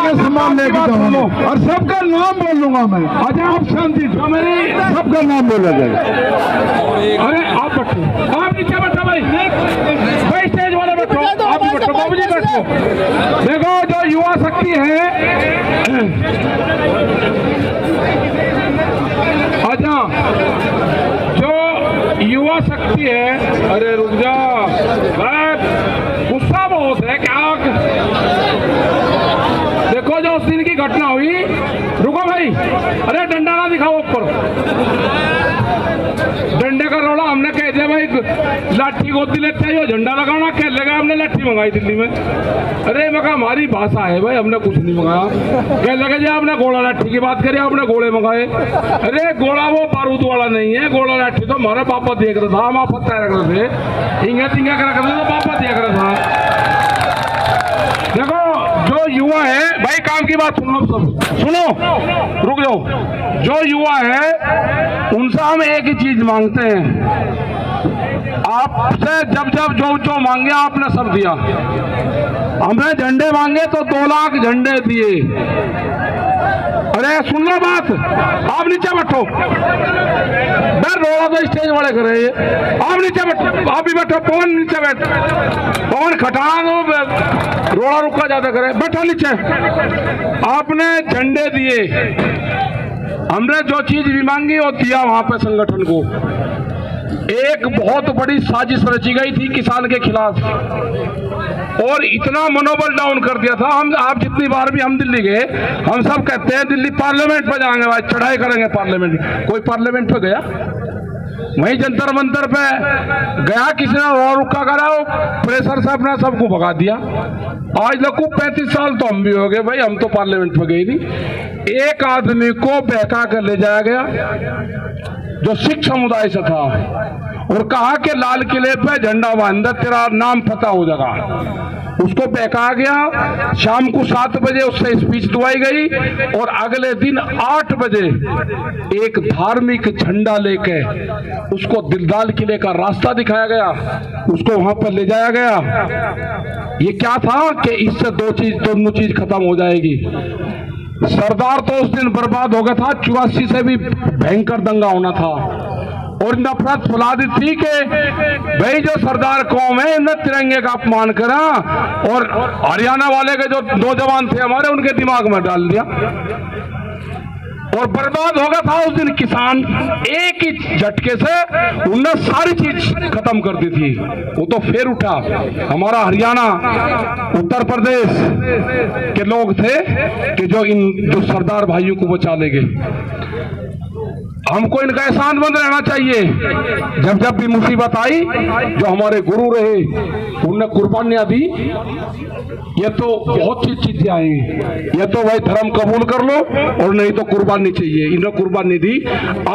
का सामान लेके जाऊंगा और सबका नाम बोल लूंगा मैं। अच्छा आप शांति से, सबका नाम बोला जाएगा। अरे आप बैठो, आप नीचे बैठो भाई, भाई स्टेज वाले बैठो, आप भी बैठो, बाबू जी बैठो। देखो जो युवा शक्ति है, अच्छा जो युवा शक्ति है, अरे रुक जा, गुस्सा बहुत है क्या? देखो जो उस दिन की घटना हुई, रुको भाई, अरे डंडा ना दिखाओ ऊपर, डंडे का रोड़ा हमने कह दिया भाई, लाठी गोदी लेते चाहिए, झंडा लगाना कह लेगा, हमने लाठी मंगाई दिल्ली में। अरे मैं कहा हमारी भाषा है भाई, हमने कुछ नहीं मंगाया। कह लगे जी आपने गोला लाठी की बात करी, आपने गोले मंगाए। अरे गोला वो बारूद वाला नहीं है, गोला लाठी तो हमारा पापा देख रहा था, हम आप पत्ता रख रहे थे, हिंगा तिंगा कर रख रहे थे, तो पापा देख रहा था। देखो जो युवा है भाई, काम की बात सुनो, सब सुनो, रुक जाओ। जो युवा है उनसे हम एक ही चीज मांगते हैं, आपसे जब जब जो मांगे आपने सब दिया। हमने झंडे मांगे तो 2 लाख झंडे दिए। अरे सुन लो बात, आप नीचे बैठो, मैं रोड़ा तो स्टेज वाले कर रहे हैं, आप नीचे बैठो, आप भी बैठो, पवन नीचे बैठ, पवन खटाना दो, रोड़ा रुका ज्यादा करे, बैठो नीचे। आपने झंडे दिए, हमने जो चीज भी मांगी वो दिया वहां पे संगठन को। एक बहुत बड़ी साजिश रची गई थी किसान के खिलाफ और इतना मनोबल डाउन कर दिया था। हम आप जितनी बार भी हम दिल्ली गए, हम सब कहते हैं दिल्ली पार्लियामेंट पे जाएंगे भाई, चढ़ाई करेंगे पार्लियामेंट। कोई पार्लियामेंट पे गया? वहीं जंतर मंतर पे गया, किसी ने और रुका करा, प्रेशर से अपना सबको भगा दिया। आज लगू 35 साल तो हम भी हो गए भाई, हम तो पार्लियामेंट पे गए नहीं। एक आदमी को बहका कर ले जाया गया जो सिख समुदाय से था और कहा कि लाल किले पे झंडा बांध, तेरा नाम पता हो जाएगा। उसको बहका गया, शाम को 7 बजे उससे स्पीच दुआई गई और अगले दिन 8 बजे एक धार्मिक झंडा लेके उसको दिलदाल किले का रास्ता दिखाया गया, उसको वहां पर ले जाया गया। ये क्या था कि इससे दोनों चीज खत्म हो जाएगी। सरदार तो उस दिन बर्बाद हो गया था, 84 से भी भयंकर दंगा होना था और नफरत फैला दी थी कि भाई जो सरदार कौम है इन्हें तिरंगे का अपमान करा, और हरियाणा वाले के जो नौजवान थे हमारे, उनके दिमाग में डाल दिया और बर्बाद हो गया था उस दिन किसान। एक ही झटके से उनने सारी चीज खत्म कर दी थी। वो तो फिर उठा, हमारा हरियाणा, उत्तर प्रदेश के लोग थे कि जो सरदार भाइयों को बचा ले गए। हमको इनका एहसान मंद रहना चाहिए। जब जब भी मुसीबत आई, जो हमारे गुरु रहे उनने कुर्बानियां दी। ये तो बहुत सी चीजें आई, ये तो भाई धर्म कबूल कर लो और नहीं तो कुर्बानी चाहिए। इन्होंने कुर्बानी दी,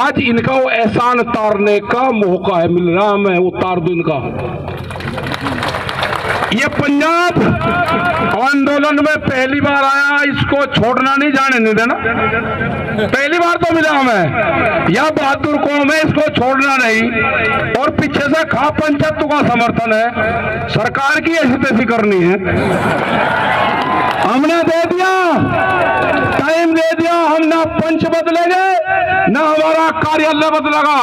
आज इनका वो एहसान तारने का मौका है, मिल रहा है, वो तार दो इनका। ये पंजाब आंदोलन में पहली बार आया, इसको छोड़ना नहीं, जाने नहीं देना। पहली बार तो मिला हमें, यह बहादुर कौम है, इसको छोड़ना नहीं। और पीछे से खा पंचायतों का समर्थन है, सरकार की ऐसी तैसी करनी है। हमने दे दिया, टाइम दे दिया, हम ना पंच बदलेंगे ना हमारा कार्यालय बदलेगा।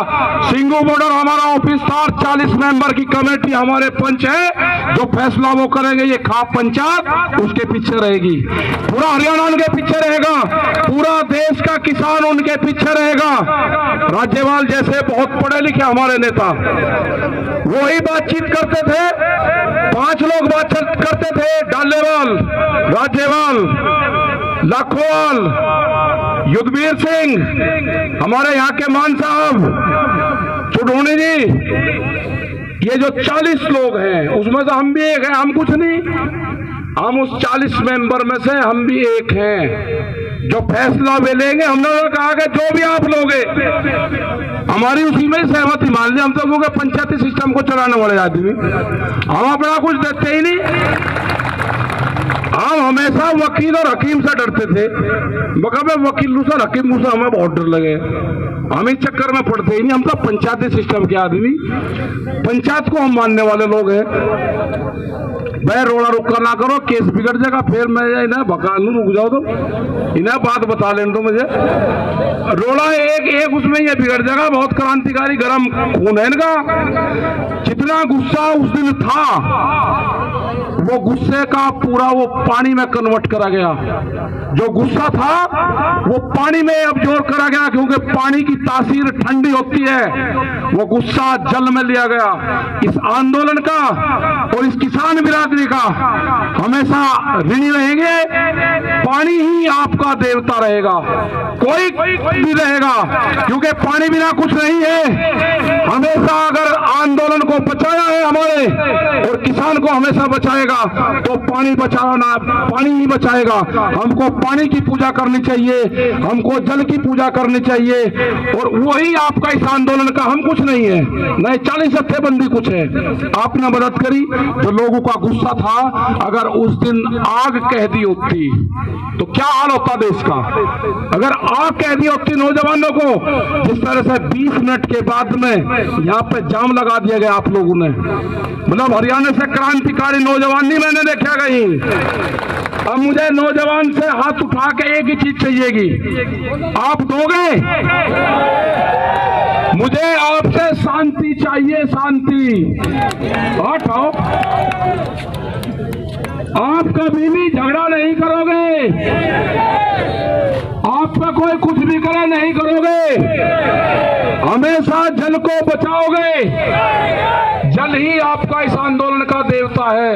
सिंगू बॉर्डर हमारा ऑफिस था, 40 मेंबर की कमेटी हमारे पंच है, जो फैसला वो करेंगे। ये खाप पंचायत उसके पीछे रहेगी, पूरा हरियाणा उनके पीछे रहेगा, पूरा देश का किसान उनके पीछे रहेगा। राज्यपाल जैसे बहुत पढ़े लिखे हमारे नेता, वही बातचीत करते थे, 5 लोग बातचीत करते थे, डालेवाल, राज्यपाल, लखवाल, युद्धवीर सिंह, हमारे यहाँ के मान साहब, चुड़ोनी जी, ये जो 40 लोग हैं उसमें से हम भी एक हैं। हम कुछ नहीं, हम उस 40 मेंबर में से हम भी एक हैं जो फैसला वे लेंगे। हमने कहा कि जो भी आप लोगे, हमारी उसी में सहमति मान ली। हम तो लोग पंचायती सिस्टम को चलाने वाले आदमी, हम अपना कुछ देते ही नहीं। हम हमेशा वकील और हकीम से डरते थे, मगर वकील मुसा हकीम मुसा हमें बहुत डर लगे। हम इस चक्कर में पड़ते ही नहीं। हम तो पंचायती सिस्टम के आदमी, पंचायत को हम मानने वाले लोग हैं। भाई रोड़ा रुका ना करो, केस बिगड़ जाएगा, फिर मैं इन्हें भगा लूं, रुक जाओ तो इन्हें बात बता लेने दो मुझे। रोड़ा एक उसमें ये बिगड़ जाएगा। बहुत क्रांतिकारी गर्म खून है इनका। जितना गुस्सा उस दिन था, वो गुस्से का पूरा वो पानी में कन्वर्ट करा गया। जो गुस्सा था वो पानी में अब्जॉर्ब करा गया, क्योंकि पानी की तासीर ठंडी होती है। वो गुस्सा जल में लिया गया। इस आंदोलन का और इस किसान बिरादरी का हमेशा ऋणी रहेंगे। पानी ही आपका देवता रहेगा, कोई भी रहेगा, क्योंकि पानी बिना कुछ नहीं है। हमेशा अगर आंदोलन को बचाया है हमारे, और किसान को हमेशा बचाएगा, तो पानी बचाना, पानी ही बचाएगा। हमको पानी की पूजा करनी चाहिए, हमको जल की पूजा करनी चाहिए, और वही आपका इस आंदोलन का। हम कुछ नहीं है, नहीं 40 हत्थेबंदी कुछ है। आपने मदद करी। जो लोगों का गुस्सा था, अगर उस दिन आग कह दी होती तो क्या हाल होता देश का। अगर आग कह दी होती नौजवानों को, जिस तरह से 20 मिनट के बाद में यहाँ पे जाम लगा दिया गया आप लोगों ने, मतलब हरियाणा से क्रांतिकारी नौजवान नहीं मैंने देखा कहीं। अब मुझे नौजवान से हाथ उठा के एक ही चीज चाहिएगी, आप दोगे? मुझे आपसे शांति चाहिए, शांति। हटाओ, आप कभी भी झगड़ा नहीं करोगे, आप पे कोई कुछ भी करे नहीं करोगे, हमेशा जल को बचाओगे। जल ही आपका इस आंदोलन का देवता है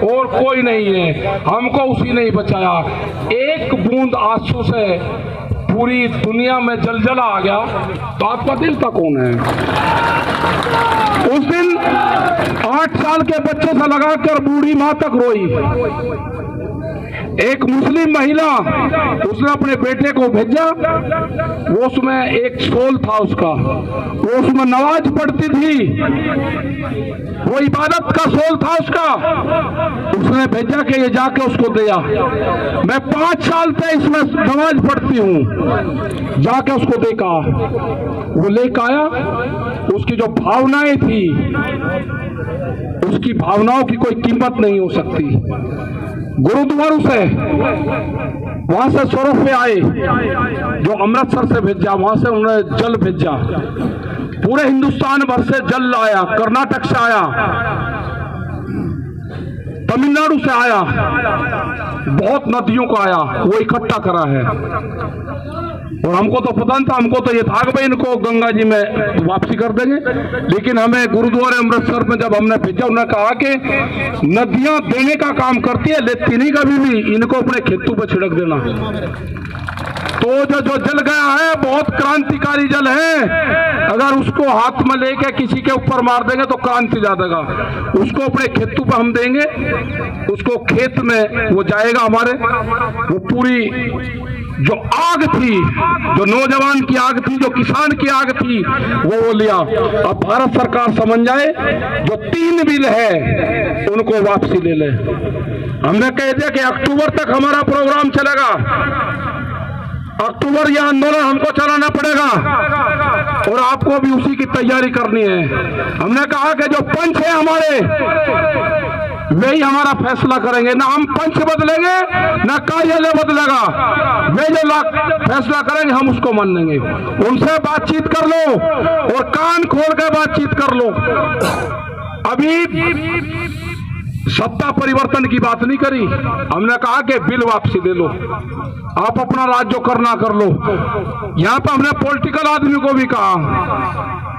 और कोई नहीं है। हमको उसी ने ही बचाया। एक बूंद आंसू से पूरी दुनिया में जलजला आ गया, तो आपका देवता कौन है? उस दिन 8 साल के बच्चे से लगाकर बूढ़ी मां तक रोई। एक मुस्लिम महिला, उसने अपने बेटे को भेजा, वो उसमें एक शोल था उसका, वो उसमें नमाज पढ़ती थी, वो इबादत का शोल था उसका। उसने भेजा कि ये जाके उसको दिया। मैं 5 साल से इसमें नमाज पढ़ती हूँ, जाके उसको देखा, वो लेकर आया। उसकी जो भावनाएं थी, उसकी भावनाओं की कोई कीमत नहीं हो सकती। गुरुद्वारों से वहां से 100 रुपये आए, जो अमृतसर से भेजा, वहां से उन्होंने जल भेजा। पूरे हिंदुस्तान भर से जल आया, कर्नाटक से आया, तमिलनाडु से आया, बहुत नदियों का आया, वो इकट्ठा करा है। और हमको तो पता नहीं था, हमको तो ये था कि भाई इनको गंगा जी में वापसी कर देंगे। लेकिन हमें गुरुद्वारे अमृतसर में जब हमने भेजा, उन्होंने कहा कि नदियां देने का काम करती है, लेती नहीं कभी भी, इनको अपने खेतों पर छिड़क देना। तो जो जल गया है, बहुत क्रांतिकारी जल है। अगर उसको हाथ में लेके किसी के ऊपर मार देंगे तो क्रांति जा देगा। उसको अपने खेतों पर हम देंगे, उसको खेत में वो जाएगा हमारे। वो पूरी जो आग थी, जो नौजवान की आग थी, जो किसान की आग थी, वो लिया। अब भारत सरकार समझ जाए, जो 3 बिल है उनको वापसी ले ले। हमने कह दिया कि अक्टूबर तक हमारा प्रोग्राम चलेगा, अक्टूबर यह आंदोलन हमको चलाना पड़ेगा, और आपको भी उसी की तैयारी करनी है। हमने कहा कि जो पंच है हमारे, वही हमारा फैसला करेंगे। ना हम पंच बदलेंगे, ना कार्यालय बदलेगा। वे जो फैसला करेंगे हम उसको मानेंगे। उनसे बातचीत कर लो और कान खोल कर बातचीत कर लो। अभी सत्ता परिवर्तन की बात नहीं करी, हमने कहा कि बिल वापसी ले लो, आप अपना राज जो करना कर लो। यहाँ पर हमने पॉलिटिकल आदमी को भी कहा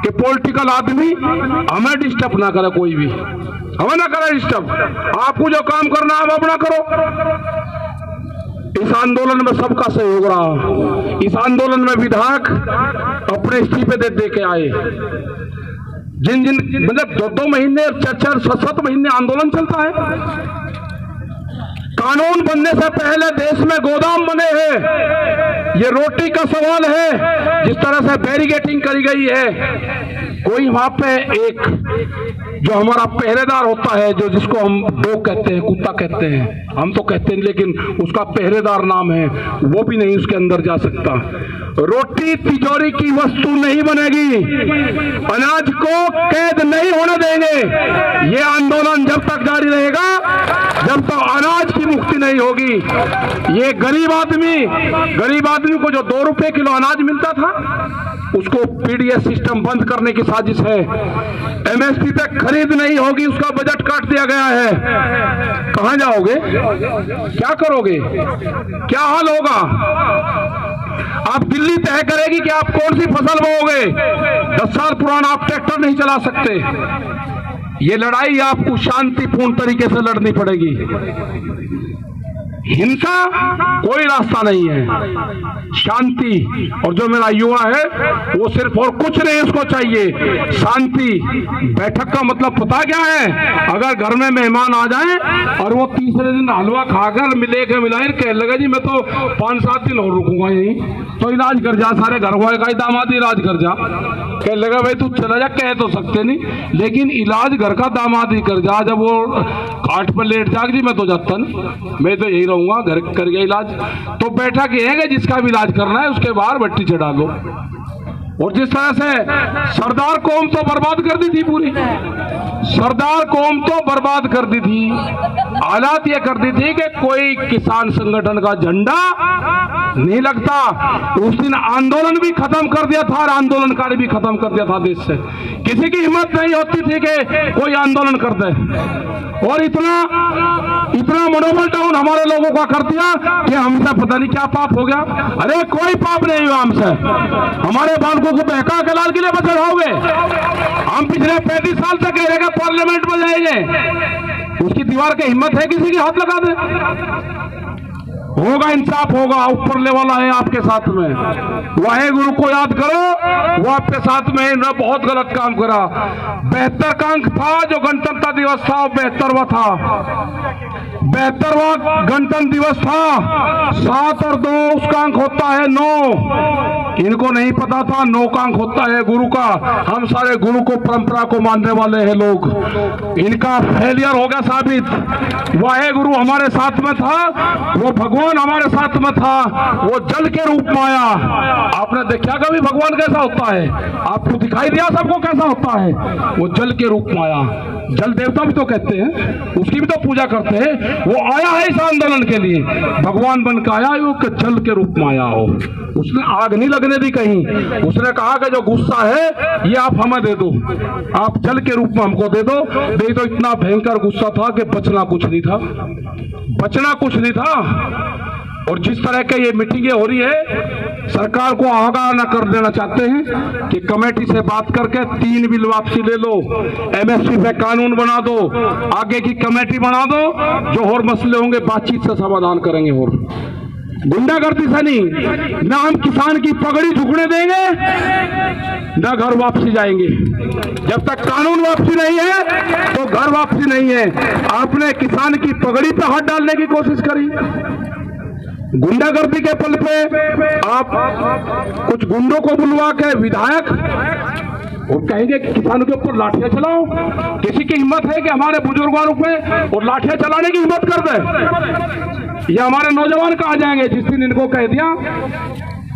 कि पॉलिटिकल आदमी हमें डिस्टर्ब ना करे, कोई भी हमें ना करे डिस्टर्ब। आपको जो काम करना आप अपना करो। इस आंदोलन में सबका सहयोग रहा। इस आंदोलन में विधायक अपने इस्तीफे दे के आए। जिन मतलब 2-2 महीने, 4-4, 7-7 महीने आंदोलन चलता है। कानून बनने से पहले देश में गोदाम बने हैं। ये रोटी का सवाल है, जिस तरह से बैरिकेडिंग करी गई है। कोई वहां पे एक जो हमारा पहरेदार होता है, जो जिसको हम डॉग कहते हैं, कुत्ता कहते हैं, हम तो कहते हैं लेकिन उसका पहरेदार नाम है, वो भी नहीं उसके अंदर जा सकता। रोटी तिजोरी की वस्तु नहीं बनेगी, अनाज को कैद नहीं होने देंगे। ये आंदोलन जब तक जारी रहेगा जब तक अनाज की मुक्ति नहीं होगी। ये गरीब आदमी को जो 2 रुपए किलो अनाज मिलता था, उसको पीडीएस सिस्टम बंद करने की साजिश है। एमएसपी पे खरीद नहीं होगी, उसका बजट काट दिया गया है। कहां जाओगे? क्या करोगे? क्या हाल होगा? आप दिल्ली तय करेगी कि आप कौन सी फसल बोओगे। 10 साल पुराना आप ट्रैक्टर नहीं चला सकते। ये लड़ाई आपको शांतिपूर्ण तरीके से लड़नी पड़ेगी। हिंसा कोई रास्ता नहीं है, शांति। और जो मेरा युवा है वो सिर्फ और कुछ नहीं उसको चाहिए, शांति। बैठक का मतलब पता क्या है? अगर घर में मेहमान आ जाएं और वो तीसरे दिन हलवा खाकर मिले के मिलाए कह लगा जी मैं तो 5-7 दिन और रुकूंगा यहीं, तो इलाज कर जा, सारे घर वाले का दामाद इलाज कर जा। कह लगा भाई तू चला जा, कह तो सकते नहीं, लेकिन इलाज घर का दामाद ही कर जा। जब वो खाट पर लेट जाग जी मैं तो जाता नहीं, मैं तो यही रहूंगा, घर कर गया इलाज। तो बैठा कहेंगे जिसका भी इलाज करना है उसके बाहर भट्टी चढ़ा लो। और जिस तरह से सरदार कौम तो बर्बाद कर दी थी, पूरी सरदार कौम तो बर्बाद कर दी थी। हालात ये कर दी थी कि कोई किसान संगठन का झंडा नहीं लगता। उस दिन आंदोलन भी खत्म कर दिया था और आंदोलनकारी भी खत्म कर दिया था देश से। किसी की हिम्मत नहीं होती थी कि कोई आंदोलन कर दे। और इतना मनोबल डाउन हमारे लोगों का कर दिया कि हमसे पता नहीं क्या पाप हो गया। अरे कोई पाप नहीं हुआ हमसे। हमारे बालकों को बहका के लाल किले पर चढ़ाओगे? हम पिछले 35 साल तक कह रहे पार्लियामेंट में जाएंगे, उसकी दीवार की हिम्मत है किसी की हाथ लगा दे? होगा, इंसाफ होगा, ऊपर लेवल है आपके साथ में। वाहे गुरु को याद करो, वो आपके साथ में ने बहुत गलत काम करा। 72 का अंक था जो गणतंत्र दिवस था, 72वां था, 72वां गणतंत्र दिवस था। 7 और 2 उसका अंक होता है 9। इनको नहीं पता था 9 का अंक होता है गुरु का। हम सारे गुरु को, परंपरा को मानने वाले हैं लोग। इनका फेलियर हो गया साबित। वाहे गुरु हमारे साथ में था, वो भगवान हमारे साथ में था, वो जल के रूप में आया। आपने देखा कभी भगवान कैसा होता है? आपको दिखाई दिया सबको कैसा होता है? वो जल के रूप में आया। जल देवता भी तो कहते हैं, उसकी भी तो पूजा करते हैं। वो आया है इस आंदोलन के लिए, भगवान बन के आया, वो जल के रूप में आया हो। उसने आग नहीं लगने दी कहीं। उसने कहा कि जो गुस्सा है ये आप हमें दे दो, आप जल के रूप में हमको दे दो। नहीं तो इतना भयंकर गुस्सा था कि बचना कुछ नहीं था, बचना कुछ नहीं था। और जिस तरह के ये मीटिंगें हो रही है, सरकार को आगाह न कर देना चाहते हैं कि कमेटी से बात करके 3 बिल वापसी ले लो, एमएसपी पे कानून बना दो, आगे की कमेटी बना दो, जो और मसले होंगे बातचीत से समाधान करेंगे। और गुंडागर्दी से नहीं, ना हम किसान की पगड़ी झुकने देंगे, ना घर वापसी जाएंगे। जब तक कानून वापसी नहीं है तो घर वापसी नहीं है। आपने किसान की पगड़ी पे हाथ डालने की कोशिश करी, गुंडागर्दी के पल पे आप कुछ गुंडों को बुलवा के विधायक और कहेंगे कि किसानों के ऊपर लाठियां चलाओ। किसी की हिम्मत है कि हमारे बुजुर्गों पे और लाठियां चलाने की हिम्मत कर दे? ये हमारे नौजवान कहा जाएंगे। जिस दिन इनको कह दिया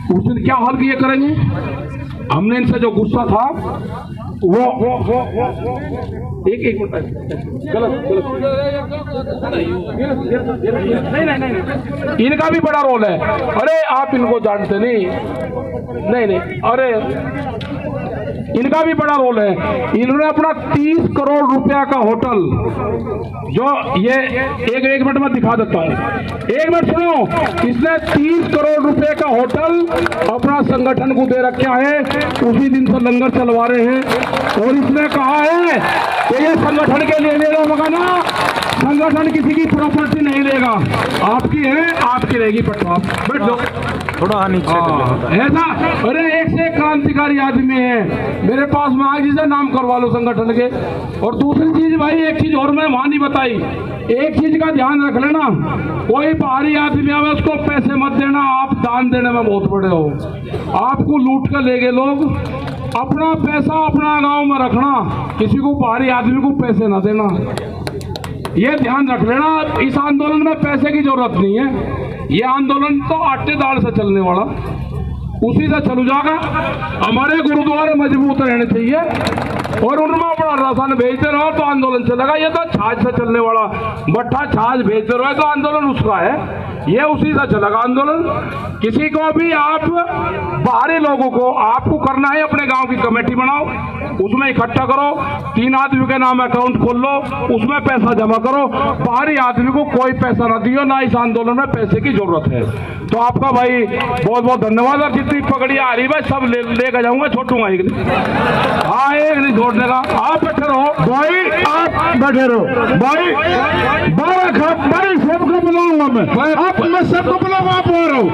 उस दिन क्या हाल किए करेंगे। हमने इनसे जो गुस्सा था वो एक मिनट, गलत नहीं, इनका भी बड़ा रोल है। अरे आप इनको जानते नहीं, अरे इनका भी बड़ा रोल है। इन्होंने अपना 30 करोड़ रुपया का होटल, जो ये एक मिनट में दिखा देता हूँ, 1 मिनट सुनो। इसने 30 करोड़ रुपए का होटल अपना संगठन को दे रखा है। उसी दिन से लंगर चलवा रहे हैं और इसने कहा है कि ये संगठन के लिए ले लो मकाना, संगठन किसी की प्रॉपर्टी नहीं लेगा, आपकी है आपकी रहेगी। पट्टो आप बैठ लो थोड़ा नीचे ऐसा। अरे एक से एक क्रांतिकारी आदमी है मेरे पास में, आज से नाम करवा लो संगठन के। और दूसरी चीज भाई, एक चीज और मैं वहां नहीं बताई, एक चीज का ध्यान रख लेना, कोई बाहरी आदमी आवे उसको पैसे मत देना, आप दान देने में बहुत बड़े हो, आपको लूट कर ले गए लोग। अपना पैसा अपना गांव में रखना, किसी को बाहरी आदमी को पैसे ना देना, ये ध्यान रख लेना। इस आंदोलन में पैसे की जरूरत नहीं है, ये आंदोलन तो आटे दाल से चलने वाला, उसी से चलू जाएगा। हमारे गुरुद्वारे मजबूत रहने चाहिए और उनमें अपना राशन भेजते रहो तो आंदोलन चलेगा। ये तो छाछ से चलने वाला बट्ठा, छाछ भेजते रहो तो आंदोलन उसका है, ये उसी से चलेगा आंदोलन। किसी को भी आप बाहरी लोगों को आपको करना है, अपने गांव की कमेटी बनाओ, उसमें इकट्ठा करो, 3 आदमी के नाम अकाउंट खोल लो, उसमें पैसा जमा करो। बाहरी आदमी को कोई पैसा ना दियो, ना इस आंदोलन में पैसे की जरूरत है। तो आपका भाई बहुत बहुत धन्यवाद। और जितनी पकड़ियां आ रही भाई सब लेकर जाऊंगा, छोटूंगा एक नहीं, हाँ एक नहीं छोड़ने का। आप बैठे रहो भाई, आप बैठे रहो भाई, 12 सबको बुलाऊंगा मैं, आप मैं सबको बुलाऊंगा, आप हो रहा हूँ।